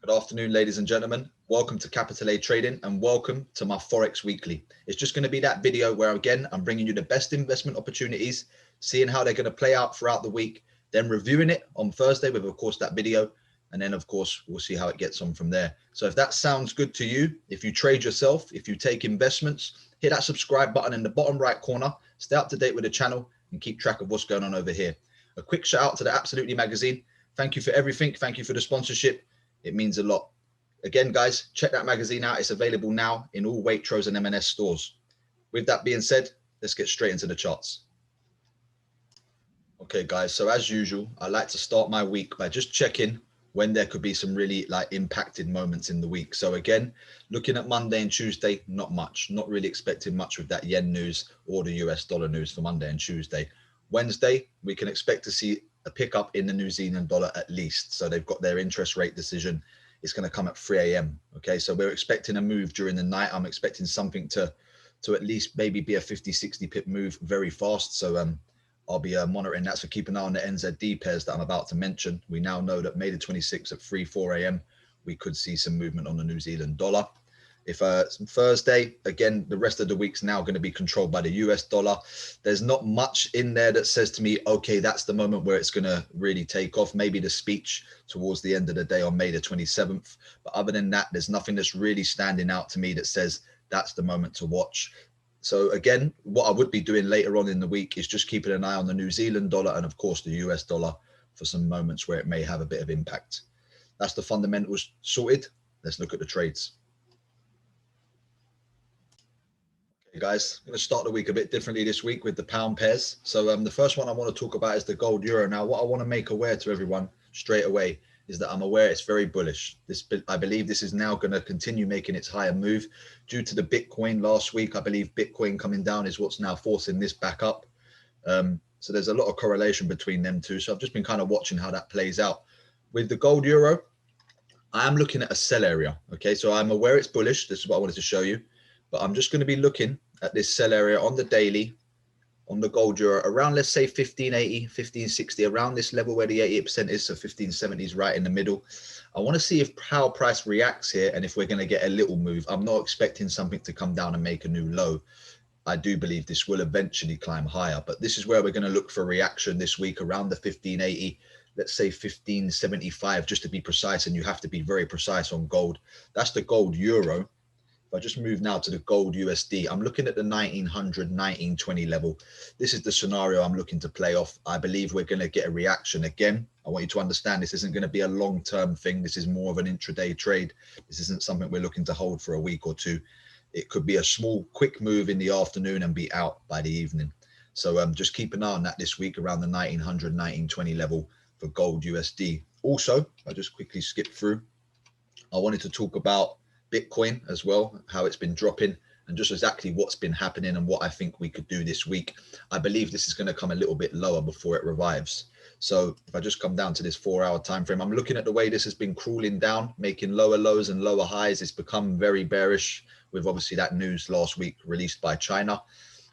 Good afternoon, ladies and gentlemen. Welcome to Capital A Trading and welcome to my Forex Weekly. It's just going to be that video where, again, I'm bringing you the best investment opportunities, seeing how they're going to play out throughout the week, then reviewing it on Thursday with, of course, that video. And then, of course, we'll see how it gets on from there. So if that sounds good to you, if you trade yourself, if you take investments, hit that subscribe button in the bottom right corner, stay up to date with the channel and keep track of what's going on over here. A quick shout out to the Absolutely magazine. Thank you for everything. Thank you for the sponsorship. It means a lot. Again, guys, check that magazine out. It's available now in all Waitrose and M&S stores. With that being said, let's get straight into the charts. Okay, guys, so as usual, I like to start my week by just checking when there could be some really impacted moments in the week. So again, looking at Monday and Tuesday, not much, not really expecting much with that yen news or the US dollar news for Monday and Tuesday. Wednesday, we can expect to see a pickup in the New Zealand dollar at least. So they've got their interest rate decision. It's going to come at 3 a.m. Okay, so we're expecting a move during the night. I'm expecting something to at least maybe be a 50-60 pip move very fast. So I'll be monitoring that. So keep an eye on the NZD pairs that I'm about to mention. We now know that May the 26th at 4 a.m. we could see some movement on the New Zealand dollar. If Thursday, again, the rest of the week's now going to be controlled by the US dollar. There's not much in there that says to me, okay, that's the moment where it's going to really take off. Maybe the speech towards the end of the day on May the 27th. But other than that, there's nothing that's really standing out to me that says that's the moment to watch. So again, what I would be doing later on in the week is just keeping an eye on the New Zealand dollar and of course the US dollar for some moments where it may have a bit of impact. That's the fundamentals sorted. Let's look at the trades. Okay, guys, I'm going to start the week a bit differently this week with the pound pairs. So the first one I want to talk about is the gold euro. Now, what I want to make aware to everyone straight away is that I'm aware it's very bullish. I believe this is now going to continue making its higher move due to the Bitcoin last week. I believe Bitcoin coming down is what's now forcing this back up. So there's a lot of correlation between them two. So I've just been kind of watching how that plays out. With the gold euro, I am looking at a sell area. Okay, so I'm aware it's bullish. This is what I wanted to show you. But I'm just going to be looking at this sell area on the daily, on the gold euro, around, let's say, 1580, 1560, around this level where the 88% is, so 1570 is right in the middle. I want to see if how price reacts here and if we're going to get a little move. I'm not expecting something to come down and make a new low. I do believe this will eventually climb higher, but this is where we're going to look for reaction this week around the 1580, let's say 1575, just to be precise, and you have to be very precise on gold. That's the gold euro. If I just move now to the gold USD, I'm looking at the 1900, 1920 level. This is the scenario I'm looking to play off. I believe we're going to get a reaction again. I want you to understand this isn't going to be a long-term thing. This is more of an intraday trade. This isn't something we're looking to hold for a week or two. It could be a small, quick move in the afternoon and be out by the evening. So just keep an eye on that this week around the 1900, 1920 level for gold USD. Also, I'll just quickly skip through. I wanted to talk about Bitcoin as well, how it's been dropping and just exactly what's been happening and what I think we could do this week. I believe this is going to come a little bit lower before it revives. So if I just come down to this 4-hour time frame, I'm looking at the way this has been crawling down, making lower lows and lower highs. It's become very bearish with obviously that news last week released by China.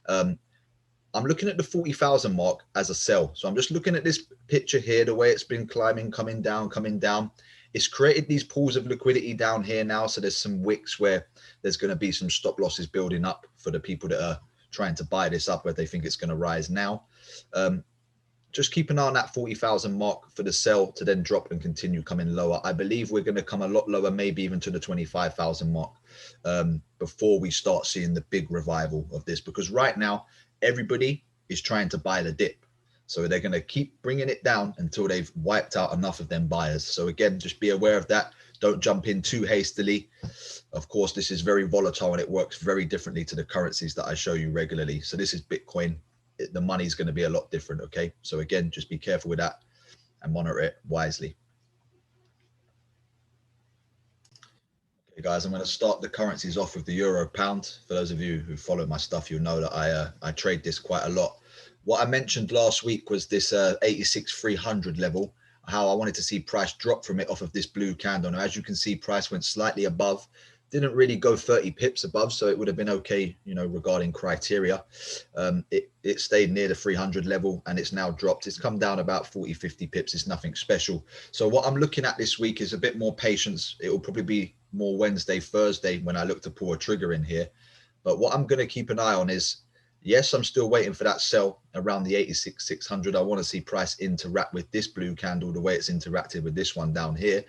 I'm looking at the 40,000 mark as a sell. So I'm just looking at this picture here, the way it's been climbing, coming down, coming down. It's created these pools of liquidity down here now. So there's some wicks where there's going to be some stop losses building up for the people that are trying to buy this up where they think it's going to rise now. Just keep an eye on that 40,000 mark for the sell to then drop and continue coming lower. I believe we're going to come a lot lower, maybe even to the 25,000 mark before we start seeing the big revival of this. Because right now, everybody is trying to buy the dip. So they're going to keep bringing it down until they've wiped out enough of them buyers. So again, just be aware of that. Don't jump in too hastily. Of course, this is very volatile and it works very differently to the currencies that I show you regularly. So this is Bitcoin. The money is going to be a lot different. Okay. So again, just be careful with that and monitor it wisely. Okay, guys, I'm going to start the currencies off with the euro pound. For those of you who follow my stuff, you'll know that I trade this quite a lot. What I mentioned last week was this 86,300 level, how I wanted to see price drop from it off of this blue candle. Now, as you can see, price went slightly above Didn't really go 30 pips above, so it would have been okay, you know, regarding criteria. It stayed near the 300 level and it's now dropped. It's come down about 40, 50 pips. It's nothing special. So what I'm looking at this week is a bit more patience. It will probably be more Wednesday, Thursday when I look to pull a trigger in here. But what I'm going to keep an eye on is, yes, I'm still waiting for that sell around the 86,600. I want to see price interact with this blue candle the way it's interacted with this one down here.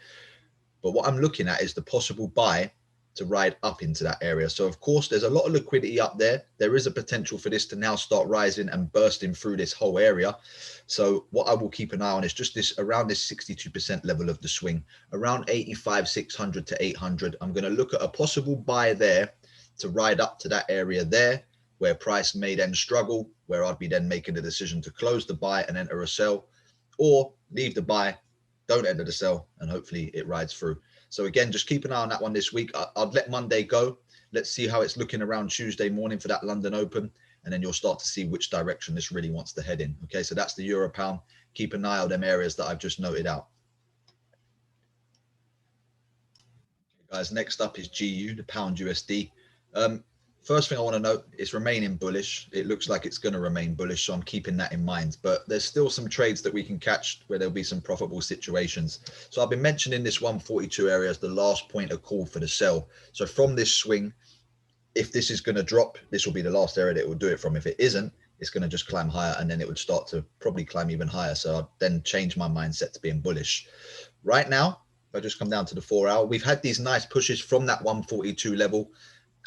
But what I'm looking at is the possible buy to ride up into that area. So of course, there's a lot of liquidity up there. There is a potential for this to now start rising and bursting through this whole area. So what I will keep an eye on is just this around this 62% level of the swing, around 85,600 to 800. I'm going to look at a possible buy there to ride up to that area there, where price may then struggle, where I'd be then making the decision to close the buy and enter a sell, or leave the buy, don't enter the sell, and hopefully it rides through. So again, just keep an eye on that one this week. I'd let Monday go. Let's see how it's looking around Tuesday morning for that London Open, and then you'll start to see which direction this really wants to head in. Okay, so that's the euro pound. Keep an eye on them areas that I've just noted out. Okay, guys, next up is GU, the pound USD. First thing I want to note, it's remaining bullish. It looks like it's going to remain bullish, so I'm keeping that in mind. But there's still some trades that we can catch where there'll be some profitable situations. So I've been mentioning this 142 area as the last point of call for the sell. So from this swing, if this is going to drop, this will be the last area that it will do it from. If it isn't, it's going to just climb higher, and then it would start to probably climb even higher. So I'll then change my mindset to being bullish. Right now, if I just come down to the 4 hour, we've had these nice pushes from that 142 level.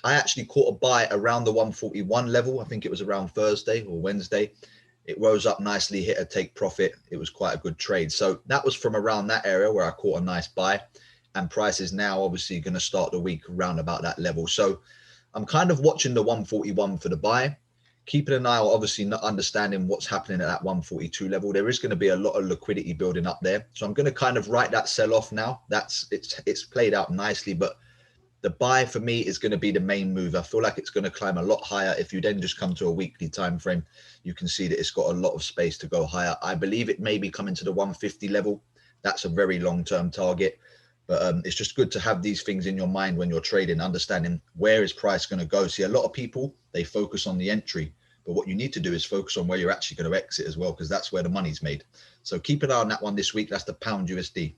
I actually caught a buy around the 141 level. I think it was around Thursday or Wednesday. It rose up nicely, hit a take profit. It was quite a good trade. So that was from around that area where I caught a nice buy, and price is now obviously going to start the week around about that level. So I'm kind of watching the 141 for the buy, keeping an eye on obviously not understanding what's happening at that 142 level. There is going to be a lot of liquidity building up there. So I'm going to kind of write that sell off now. It's played out nicely, but the buy for me is going to be the main move. I feel like it's going to climb a lot higher. If you then just come to a weekly time frame, you can see that it's got a lot of space to go higher. I believe it may be coming to the 150 level. That's a very long-term target. But it's just good to have these things in your mind when you're trading, understanding where is price going to go. See, a lot of people, they focus on the entry. But what you need to do is focus on where you're actually going to exit as well, because that's where the money's made. So keep an eye on that one this week. That's the pound USD.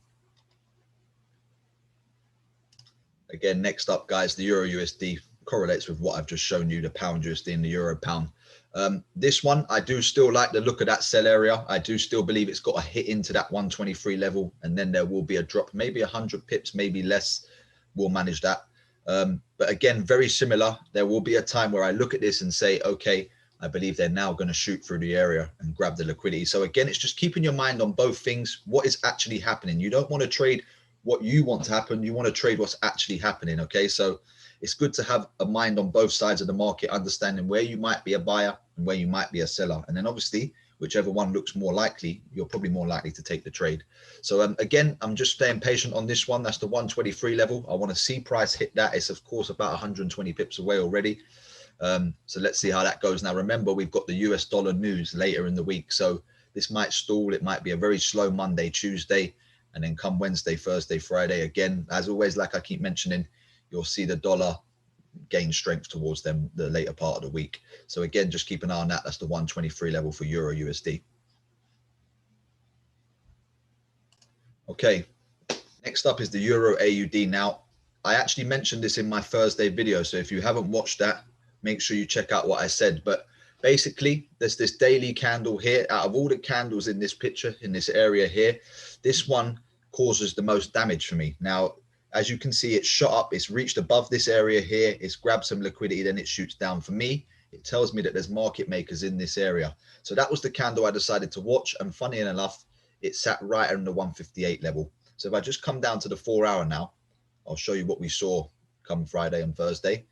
Again, next up, guys, the Euro USD correlates with what I've just shown you, the pound USD and the Euro pound. This one, I do still like the look of that sell area. I do still believe it's got a hit into that 123 level, and then there will be a drop, maybe 100 pips, maybe less. We'll manage that. But again, very similar. There will be a time where I look at this and say, okay, I believe they're now going to shoot through the area and grab the liquidity. So again, it's just keeping your mind on both things. What is actually happening? You don't want to trade what you want to happen. You want to trade what's actually happening. Okay, so it's good to have a mind on both sides of the market, understanding where you might be a buyer and where you might be a seller. And then obviously, whichever one looks more likely, you're probably more likely to take the trade. So again, I'm just staying patient on this one. That's the 123 level. I want to see price hit that. It's of course about 120 pips away already. So let's see how that goes. Now, remember, we've got the US dollar news later in the week. So this might stall. It might be a very slow Monday, Tuesday. And then come Wednesday, Thursday, Friday, again, as always, like I keep mentioning, you'll see the dollar gain strength towards them the later part of the week. So again, just keep an eye on that. That's the 123 level for Euro USD. Okay, next up is the Euro AUD. Now, I actually mentioned this in my Thursday video. So if you haven't watched that, make sure you check out what I said. But basically, there's this daily candle here. Out of all the candles in this picture, in this area here, this one causes the most damage for me. Now, as you can see, it's shot up, it's reached above this area here, it's grabbed some liquidity, then it shoots down. For me, it tells me that there's market makers in this area. So that was the candle I decided to watch, and funny enough, it sat right on the 158 level. So if I just come down to the 4 hour now, I'll show you what we saw come Friday and Thursday.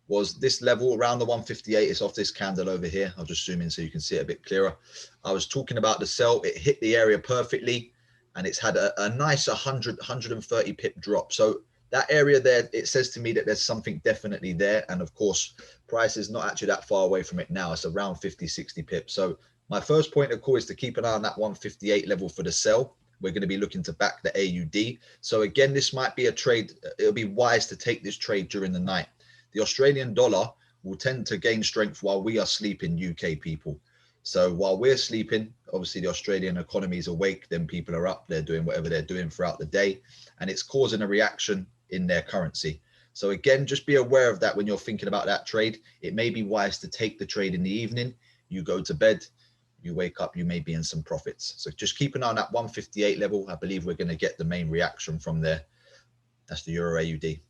Was this level around the 158. It's off this candle over here. I'll just zoom in so you can see it a bit clearer. I was talking about the sell. It hit the area perfectly, and it's had a nice 130 pip drop. So that area there, it says to me that there's something definitely there. And of course, price is not actually that far away from it now. It's around 50, 60 pips. So my first point of call is to keep an eye on that 158 level for the sell. we're going to be looking to back the AUD. So again, this might be a trade. It'll be wise to take this trade during the night. The Australian dollar will tend to gain strength while we are sleeping, UK people. So while we're sleeping, obviously the Australian economy is awake, then people are up, they're doing whatever they're doing throughout the day, and it's causing a reaction in their currency. So again, just be aware of that when you're thinking about that trade. It may be wise to take the trade in the evening. You go to bed, you wake up, you may be in some profits. So just keep an eye on that 158 level. I believe we're going to get the main reaction from there. That's the Euro AUD.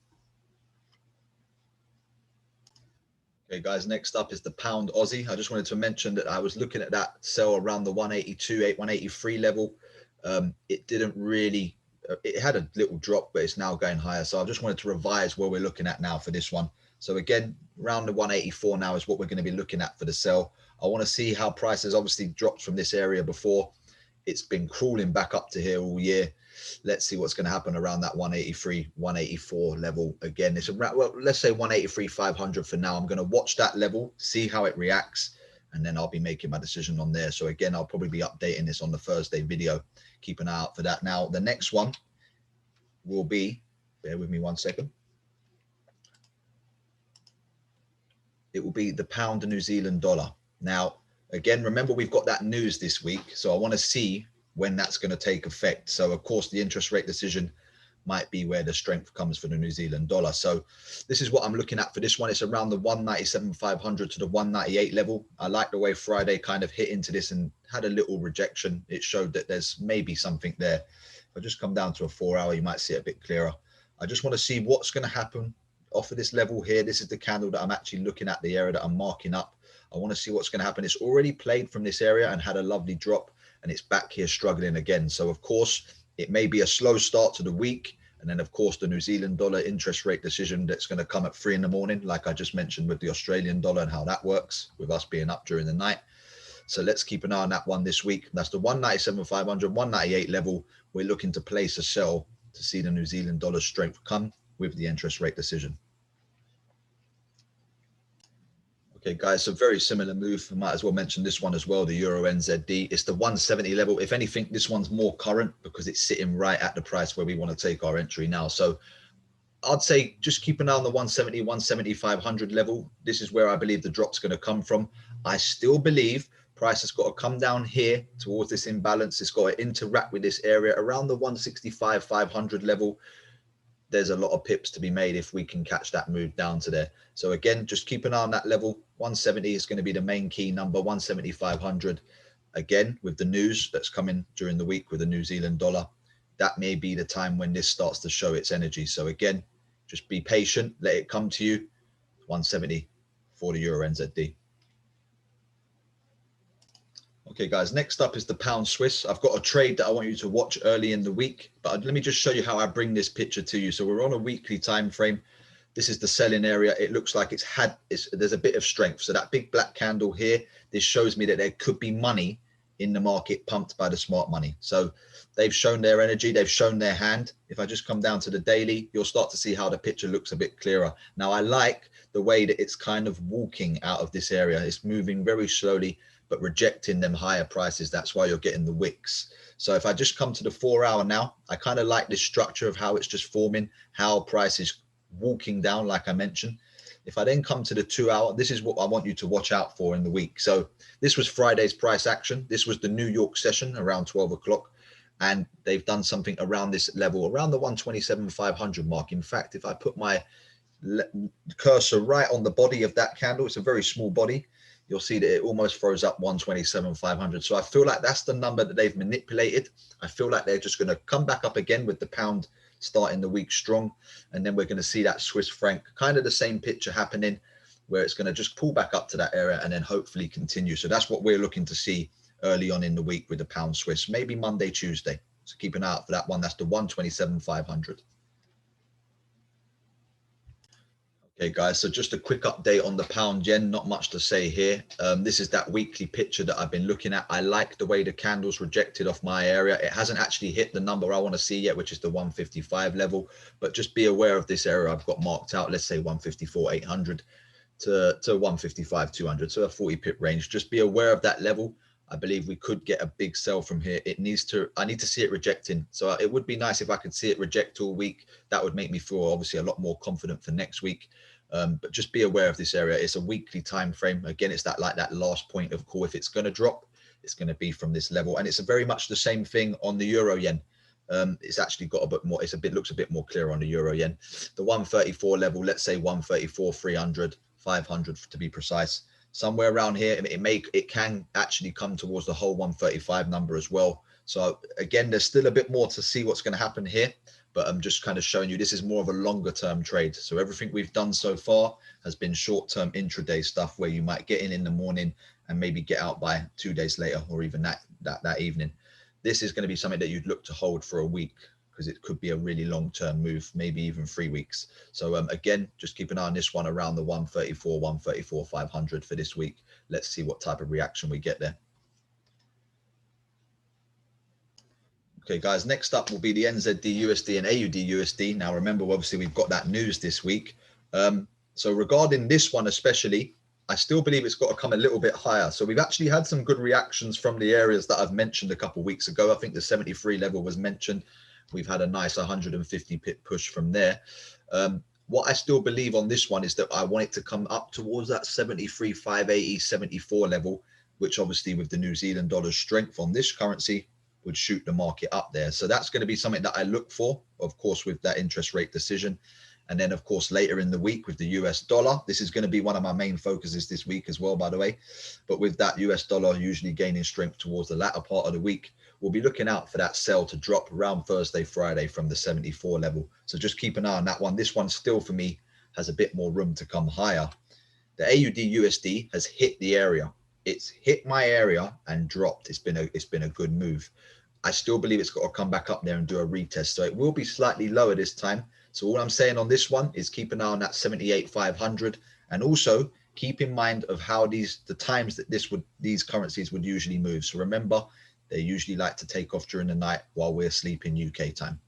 Okay, guys, next up is the pound Aussie. I just wanted to mention that I was looking at that sell around the 182, 183 level. It didn't really, it had a little drop, but it's now going higher. So I just wanted to revise where we're looking at now for this one. So again, around the 184 now is what we're going to be looking at for the sell. I want to see how prices obviously dropped from this area before. It's been crawling back up to here all year. Let's see what's going to happen around that 183, 184 level. Again, it's around, well, let's say 183, 500 for now. I'm going to watch that level, see how it reacts, and then I'll be making my decision on there. So again, I'll probably be updating this on the Thursday video. Keep an eye out for that. Now, the next one will be, bear with me 1 second. It will be the pound and New Zealand dollar. Now, again, remember we've got that news this week. So I want to see when that's going to take effect. So of course, the interest rate decision might be where the strength comes for the New Zealand dollar. So this is what I'm looking at for this one. It's around the 197,500 to the 198 level. I like the way Friday kind of hit into this and had a little rejection. It showed that there's maybe something there. If I just come down to a 4 hour, you might see it a bit clearer. I just want to see what's going to happen off of this level here. This is the candle that I'm actually looking at, the area that I'm marking up. I want to see what's going to happen. It's already played from this area and had a lovely drop, and it's back here struggling again. So of course, it may be a slow start to the week. And then of course, the New Zealand dollar interest rate decision that's going to come at 3 in the morning, like I just mentioned with the Australian dollar and how that works with us being up during the night. So let's keep an eye on that one this week. That's the 197,500, 198 level. We're looking to place a sell to see the New Zealand dollar strength come with the interest rate decision. Okay, guys, so very similar move. I might as well mention this one as well, the Euro NZD. It's the 170 level. If anything, this one's more current because it's sitting right at the price where we want to take our entry now. So I'd say just keep an eye on the 170, 170, 500 level. This is where I believe the drop's going to come from. I still believe price has got to come down here towards this imbalance. It's got to interact with this area around the 165, 500 level. There's a lot of pips to be made if we can catch that move down to there. So again, just keep an eye on that level. 170 is going to be the main key number, 170, 500. Again, with the news that's coming during the week with the New Zealand dollar, that may be the time when this starts to show its energy. So again, just be patient, let it come to you. 170 for the Euro NZD. Okay, guys, next up is the pound Swiss. I've got a trade that I want you to watch early in the week, but let me just show you how I bring this picture to you. So we're on a weekly time frame. This is the selling area. It looks like there's a bit of strength. So that big black candle here, this shows me that there could be money in the market pumped by the smart money. So they've shown their energy, they've shown their hand. If I just come down to the daily, you'll start to see how the picture looks a bit clearer. Now, I like the way that it's kind of walking out of this area. It's moving very slowly, but rejecting them higher prices. That's why you're getting the wicks. So if I just come to the 4 hour now, I kind of like this structure of how it's just forming, how price is walking down, like I mentioned. If I then come to the 2 hour, this is what I want you to watch out for in the week. So this was Friday's price action. This was the New York session around 12 o'clock. And they've done something around this level, around the 127,500 mark. In fact, if I put my cursor right on the body of that candle, it's a very small body, you'll see that it almost throws up 127,500. So I feel like that's the number that they've manipulated. I feel like they're just going to come back up again with the pound starting the week strong. And then we're going to see that Swiss franc, kind of the same picture happening, where it's going to just pull back up to that area and then hopefully continue. So that's what we're looking to see early on in the week with the pound Swiss, maybe Monday, Tuesday. So keep an eye out for that one. That's the 127,500. Okay, guys, so just a quick update on the pound yen. Not much to say here. This is that weekly picture that I've been looking at. I like the way the candle's rejected off my area. It hasn't actually hit the number I want to see yet, which is the 155 level, but just be aware of this area I've got marked out. Let's say 154,800 to 155,200, so a 40 pip range. Just be aware of that level. I believe we could get a big sell from here. I need to see it rejecting. So it would be nice if I could see it reject all week. That would make me feel obviously a lot more confident for next week. But just be aware of this area. It's a weekly time frame. Again, it's that last point of call. If it's going to drop, it's going to be from this level. And it's very much the same thing on the euro yen. It's actually got a bit more, looks a bit more clear on the euro yen. The 134 level, let's say 134, 300, 500 to be precise. Somewhere around here, it can actually come towards the whole 135 number as well. So again, there's still a bit more to see what's going to happen here, but I'm just kind of showing you this is more of a longer term trade. So everything we've done so far has been short term intraday stuff where you might get in the morning and maybe get out by 2 days later or even that evening. This is going to be something that you'd look to hold for a week, because it could be a really long-term move, maybe even 3 weeks. So again, just keep an eye on this one around the 134, 500 for this week. Let's see what type of reaction we get there. Okay, guys, next up will be the NZD USD and AUD USD. Now, remember, obviously, we've got that news this week. So regarding this one especially, I still believe it's got to come a little bit higher. So we've actually had some good reactions from the areas that I've mentioned a couple of weeks ago. I think the 73 level was mentioned. We've had a nice 150 pip push from there. What I still believe on this one is that I want it to come up towards that 73, 580, 74 level, which obviously with the New Zealand dollar's strength on this currency would shoot the market up there. So that's going to be something that I look for, of course, with that interest rate decision. And then, of course, later in the week with the US dollar, this is going to be one of my main focuses this week as well, by the way. But with that US dollar usually gaining strength towards the latter part of the week, we'll be looking out for that sell to drop around Thursday, Friday from the 74 level. So just keep an eye on that one. This one still for me has a bit more room to come higher. The AUD USD has hit the area. It's hit my area and dropped. It's been a good move. I still believe it's got to come back up there and do a retest. So it will be slightly lower this time. So all I'm saying on this one is keep an eye on that 78,500, and also keep in mind of how the times that these currencies would usually move. So remember, they usually like to take off during the night while we're sleeping UK time.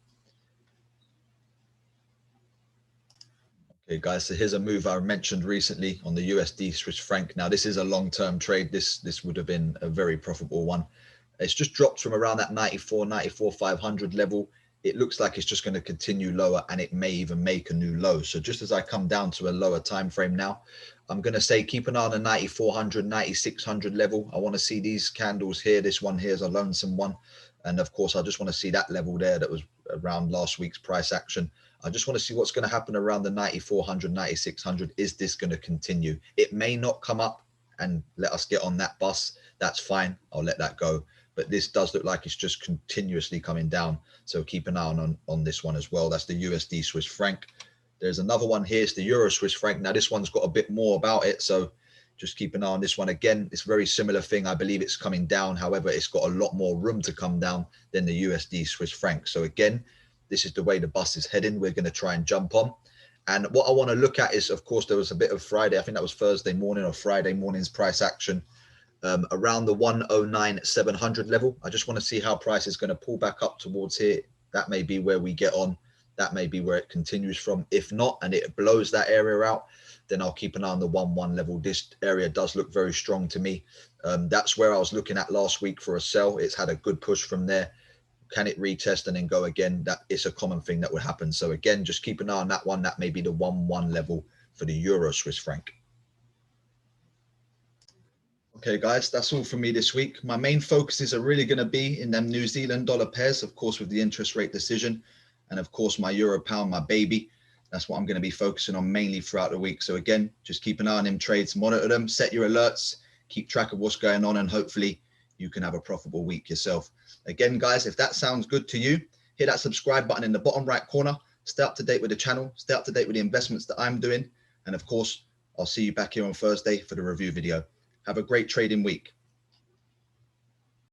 Okay, guys, so here's a move I mentioned recently on the USD Swiss franc. Now, this is a long-term trade. This would have been a very profitable one. It's just dropped from around that 94, 500 level. It looks like it's just going to continue lower, and it may even make a new low. So just as I come down to a lower time frame now, I'm going to say keep an eye on the 9400, 9600 level. I want to see these candles here. This one here is a lonesome one. And of course, I just want to see that level there that was around last week's price action. I just want to see what's going to happen around the 9400, 9600. Is this going to continue? It may not come up and let us get on that bus. That's fine. I'll let that go. But this does look like it's just continuously coming down. So keep an eye on this one as well. That's the USD Swiss franc. There's another one here. It's the Euro Swiss franc. Now this one's got a bit more about it. So just keep an eye on this one. Again, it's a very similar thing. I believe it's coming down. However, it's got a lot more room to come down than the USD Swiss franc. So again, this is the way the bus is heading. We're going to try and jump on. And what I want to look at is, of course, there was a bit of Friday. I think that was Thursday morning or Friday morning's price action. Around the 109,700 level. I just want to see how price is going to pull back up towards here. That may be where we get on. That may be where it continues from. If not, and it blows that area out, then I'll keep an eye on the 1-1 level. This area does look very strong to me. That's where I was looking at last week for a sell. It's had a good push from there. Can it retest and then go again? That is a common thing that would happen. So again, just keep an eye on that one. That may be the 1-1 level for the Euro Swiss franc. Okay, guys, that's all for me this week. My main focuses are really going to be in them New Zealand dollar pairs, of course, with the interest rate decision, and of course, my euro pound, my baby. That's what I'm going to be focusing on mainly throughout the week. So again, just keep an eye on them trades, monitor them, set your alerts, keep track of what's going on, and hopefully you can have a profitable week yourself. Again, guys, if that sounds good to you, hit that subscribe button in the bottom right corner. Stay up to date with the channel, stay up to date with the investments that I'm doing. And of course, I'll see you back here on Thursday for the review video. Have a great trading week.